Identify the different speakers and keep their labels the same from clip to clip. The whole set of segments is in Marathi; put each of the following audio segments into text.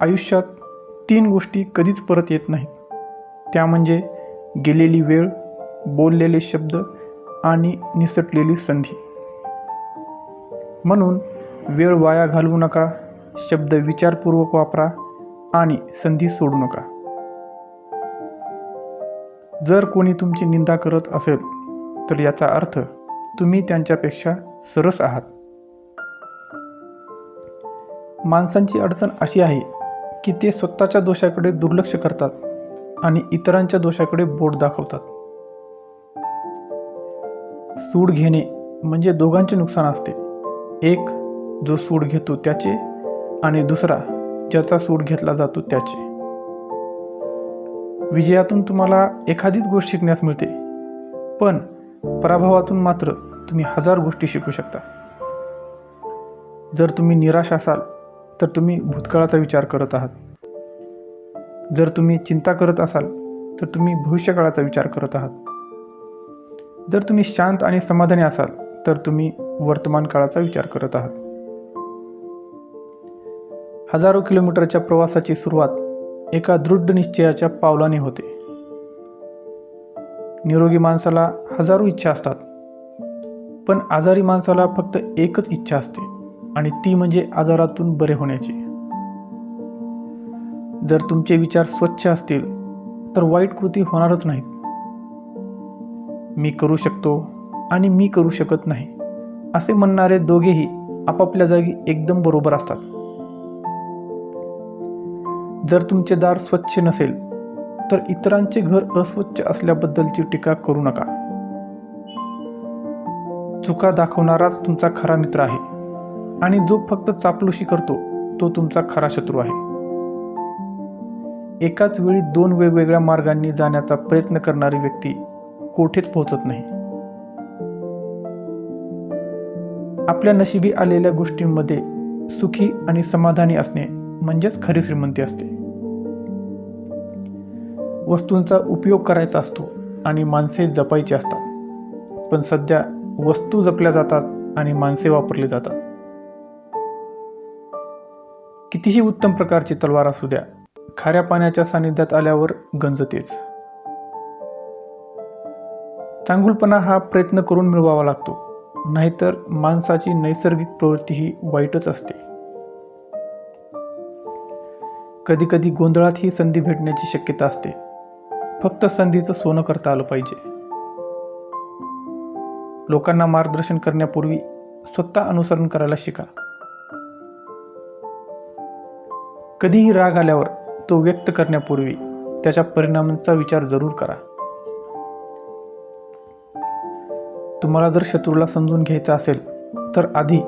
Speaker 1: आयुष्यात 3 गोष्टी कधीच परत येत नाहीत. त्या म्हणजे गेलेली वेळ, बोललेले शब्द आणि निसटलेली संधी. म्हणून वेळ वाया घालवू नका, शब्द विचारपूर्वक वापरा आणि संधी सोडू नका. जर कोणी तुमची निंदा करत असेल तर याचा अर्थ तुम्ही त्यांच्यापेक्षा सरस आहात. माणसांची अडचण अशी आहे की ते स्वतःच्या दोषाकडे दुर्लक्ष करतात आणि इतरांच्या दोषाकडे बोट दाखवतात. सूड घेणे म्हणजे दोघांचे नुकसान असते. एक जो सूड घेतो त्याचे आणि दुसरा ज्याचा सूड घेतला जातो त्याचे. विजयातून तुम्हाला एखादीच गोष्ट शिकण्यास मिळते, पण पराभवातून मात्र तुम्ही 1000 गोष्टी शिकू शकता. जर तुम्ही निराश असाल तर तुम्ही भूतकाळाचा विचार करत आहात. जर तुम्ही चिंता करत असाल तर तुम्ही भविष्यकाळाचा विचार करत आहात. जर तुम्ही शांत आणि समाधानी असाल तर तुम्ही वर्तमान काळाचा विचार करत आहात. हजारो किलोमीटरच्या प्रवासाची सुरुवात एका दृढ निश्चयाच्या पावलाने होते. निरोगी माणसाला हजारो इच्छा असतात, पण आजारी माणसाला फक्त एकच इच्छा असते आणि ती म्हणजे आजारातून बरे होण्याची. जर तुमचे विचार स्वच्छ असतील तर वाईट कृती होणारच नाहीत. मी करू शकतो आणि मी करू शकत नाही असे म्हणणारे दोघेही आपापल्या जागी एकदम बरोबर असतात. जर तुमचे दार स्वच्छ नसेल तर इतरांचे घर अस्वच्छ असल्याबद्दलची टीका करू नका. चुका दाखवणाराच तुमचा खरा मित्र आहे आणि जो फक्त चापलुशी करतो तो तुमचा खरा शत्रू आहे. एकाच वेळी 2 वेगवेगळ्या मार्गांनी जाण्याचा प्रयत्न करणारी व्यक्ती कोठेच पोहोचत नाही. आपल्या नशिबी आलेल्या गोष्टींमध्ये सुखी आणि समाधानी असणे म्हणजेच खरी श्रीमंती असते. वस्तूंचा उपयोग करायचा असतो आणि माणसे जपायची असतात, पण सध्या वस्तू जपल्या जातात आणि माणसे वापरली जातात. कितीही उत्तम प्रकारची तलवार असू द्या, खाऱ्या पाण्याच्या सानिध्यात आल्यावर गंजतेच. चांगुलपणा हा प्रयत्न करून मिळवावा लागतो, नाहीतर माणसाची नैसर्गिक प्रवृत्ती ही वाईटच असते. कधीकधी गोंधळात ही संधी भेटण्याची शक्यता असते, फक्त संधीचं सोनं करता आलं पाहिजे. लोकांना मार्गदर्शन करण्यापूर्वी स्वतः अनुसरण करायला शिका. कधीही राग आल्यावर तो व्यक्त करण्यापूर्वी त्याच्या परिणामांचा विचार जरूर करा. तुम्हाला जर शत्रूला समजून घ्यायचा असेल तर आधी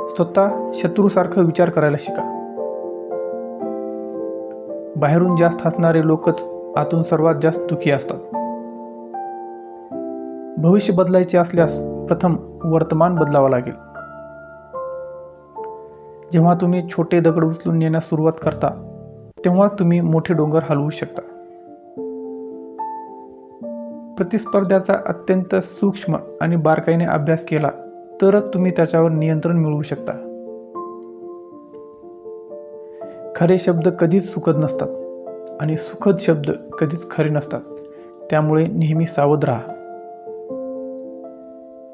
Speaker 1: स्वतः शत्रूसारखं विचार करायला शिका. बाहेरून जास्त हसणारे लोकच आतून सर्वात जास्त दुःखी असतात. भविष्य बदलायचे असल्यास प्रथम वर्तमान बदलावं लागेल. जेव्हा तुम्ही छोटे दगड उचलून नेण्यास सुरुवात करता तेव्हा तुम्ही मोठे डोंगर हलवू शकता. प्रतिस्पर्ध्याचा अत्यंत सूक्ष्म आणि बारकाईने अभ्यास केला तरच तुम्ही त्याच्यावर नियंत्रण मिळवू शकता. खरे शब्द कधीच सुखद नसतात आणि सुखद शब्द कधीच खरे नसतात, त्यामुळे नेहमी सावध राहा.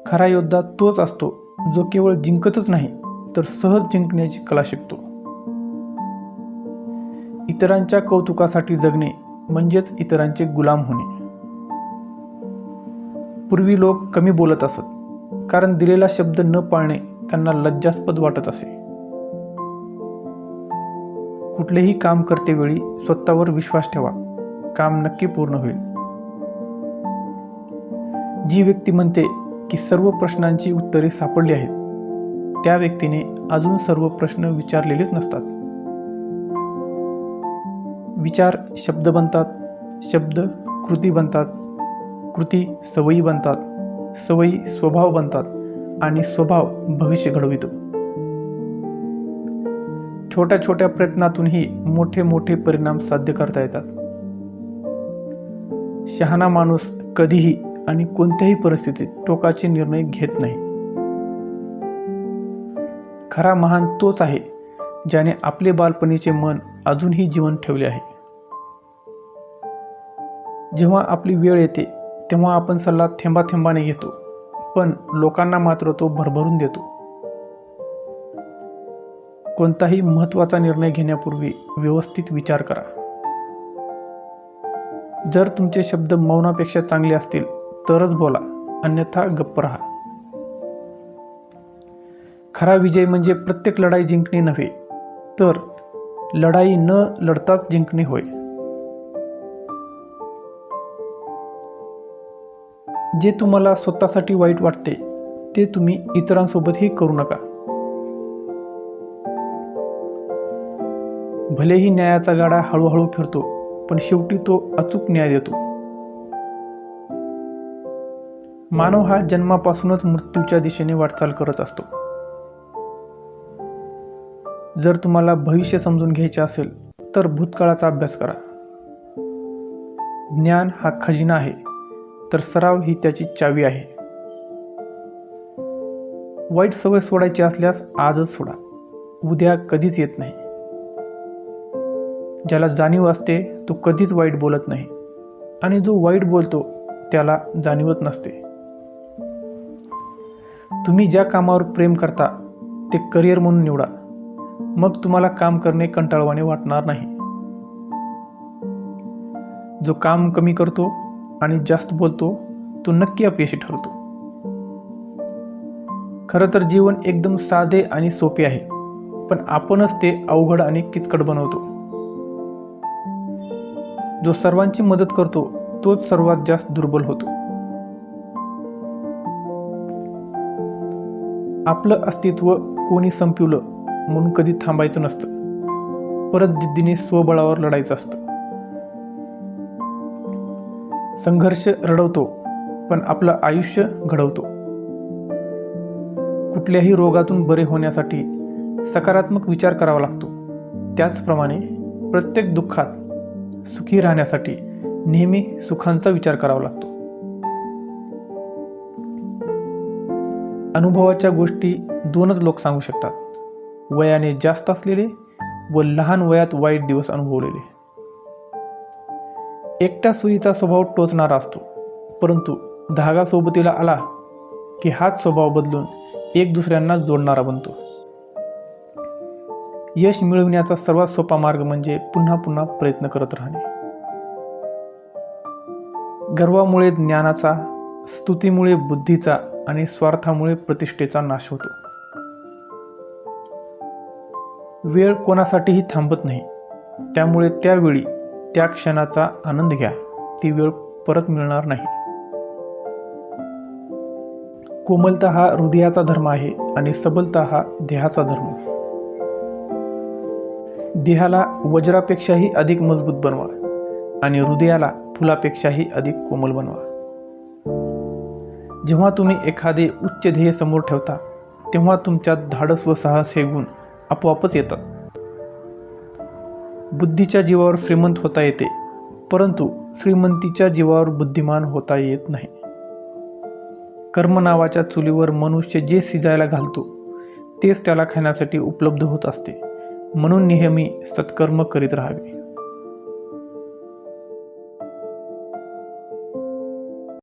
Speaker 1: खरा योद्धा तोच असतो जो केवळ जिंकतच नाही तर सहज जिंकण्याची कला शिकतो. इतरांच्या कौतुकासाठी जगणे म्हणजेच इतरांचे गुलाम होणे. पूर्वी लोक कमी बोलत असत, कारण दिलेला शब्द न पाळणे त्यांना लज्जास्पद वाटत असे. कुठलेही काम करतेवेळी स्वतःवर विश्वास ठेवा, काम नक्की पूर्ण होईल. जी व्यक्ती म्हणते की सर्व प्रश्नांची उत्तरे सापडली आहेत, त्या व्यक्तीने अजून सर्व प्रश्न विचारलेलेच नसतात. विचार शब्द बनतात, शब्द कृती बनतात, कृती सवयी बनतात, सवयी स्वभाव बनतात आणि स्वभाव भविष्य घडवितो. छोट्या छोट्या प्रयत्नातूनही मोठे मोठे परिणाम साध्य करता येतात. शहाणा माणूस कधीही आणि कोणत्याही परिस्थितीत टोकाचे निर्णय घेत नाही. खरा महान तोच आहे ज्याने आपले बालपणीचे मन अजूनही जिवंत ठेवले आहे. जेव्हा आपली वेळ येते तेव्हा आपण सल्ला थेंबाथेंबाने घेतो, पण लोकांना मात्र तो भरभरून देतो. कोणताही महत्त्वाचा निर्णय घेण्यापूर्वी व्यवस्थित विचार करा. जर तुमचे शब्द मौनापेक्षा चांगले असतील तरच बोला, अन्यथा गप्प राहा. खरा विजय म्हणजे प्रत्येक लढाई जिंकणे नव्हे, तर लढाई न लढताच जिंकणे होय. जे तुम्हाला स्वतःसाठी वाईट वाटते ते तुम्ही इतरांसोबतही करू नका. भलेही न्यायाचा गाडा हळूहळू फिरतो, पण शेवटी तो अचूक न्याय देतो. मानव हा जन्मापासूनच मृत्यूच्या दिशेने वाटचाल करत असतो. जर तुम्हाला भविष्य समजून घ्यायचे असेल तर भूतकाळाचा अभ्यास करा. ज्ञान हा खजिना आहे, तर सराव ही त्याची चावी आहे. वाईट सवय सोडायची असल्यास आजच सोडा, उद्या कधीच येत नाही. ज्याला जाणीव असते तो कधीच वाईट बोलत नाही, आणि जो वाईट बोलतो त्याला जाणीवत नसते. तुम्ही ज्या कामावर प्रेम करता ते करिअर म्हणून निवडा, मग तुम्हाला काम करणे कंटाळवाणे वाटणार नाही. जो काम कमी करतो आणि जास्त बोलतो तो नक्की अपयशी ठरतो. खरं तर जीवन एकदम साधे आणि सोपे आहे, पण आपणच ते अवघड आणि किचकट बनवतो. जो सर्वांची मदत करतो तोच सर्वात जास्त दुर्बल होतो. आपलं अस्तित्व कोणी संपवलं म्हणून कधी थांबायचं नसतं, परत जिद्दीने स्वबळावर लढायचं असतं. संघर्ष रडवतो, पण आपलं आयुष्य घडवतो. कुठल्याही रोगातून बरे होण्यासाठी सकारात्मक विचार करावा लागतो. त्याचप्रमाणे प्रत्येक दुःखात सुखी राहण्यासाठी नेहमी सुखांचा विचार करावा लागतो. अनुभवाच्या गोष्टी दोनच लोक सांगू शकतात, वयाने जास्त असलेले व लहान वयात वाईट दिवस अनुभवलेले. एकटा सुईचा स्वभाव टोचणारा असतो, परंतु धागा सोबतीला आला की हाच स्वभाव बदलून एक दुसऱ्यांना जोडणारा बनतो. यश मिळवण्याचा सर्वात सोपा मार्ग म्हणजे पुन्हा पुन्हा प्रयत्न करत राहणे. गर्वामुळे ज्ञानाचा, स्तुतीमुळे बुद्धीचा आणि स्वार्थामुळे प्रतिष्ठेचा नाश होतो. वेळ कोणासाठीही थांबत नाही, त्यामुळे त्यावेळी त्या क्षणाचा आनंद घ्या. ती वेळ परत मिळणार नाही. कोमलता हा हृदयाचा धर्म आहे आणि सबलता हा देहाचा धर्म. देहाला वज्रापेक्षाही अधिक मजबूत बनवा आणि हृदयाला फुलापेक्षाही अधिक कोमल बनवा. जेव्हा तुम्ही एखादे उच्च ध्येय समोर ठेवता तेव्हा तुमच्यात धाडस व साहस हे गुण आपोआपच येतात. बुद्धीच्या जीवावर श्रीमंत होता येते, परंतु श्रीमंतीच्या जीवावर बुद्धिमान होता येत नाही. कर्म नावाच्या चुलीवर मनुष्य जे शिजायला घालतो तेच त्याला खाण्यासाठी उपलब्ध होत असते. म्हणून नेहमी सत्कर्म करीत राहावे.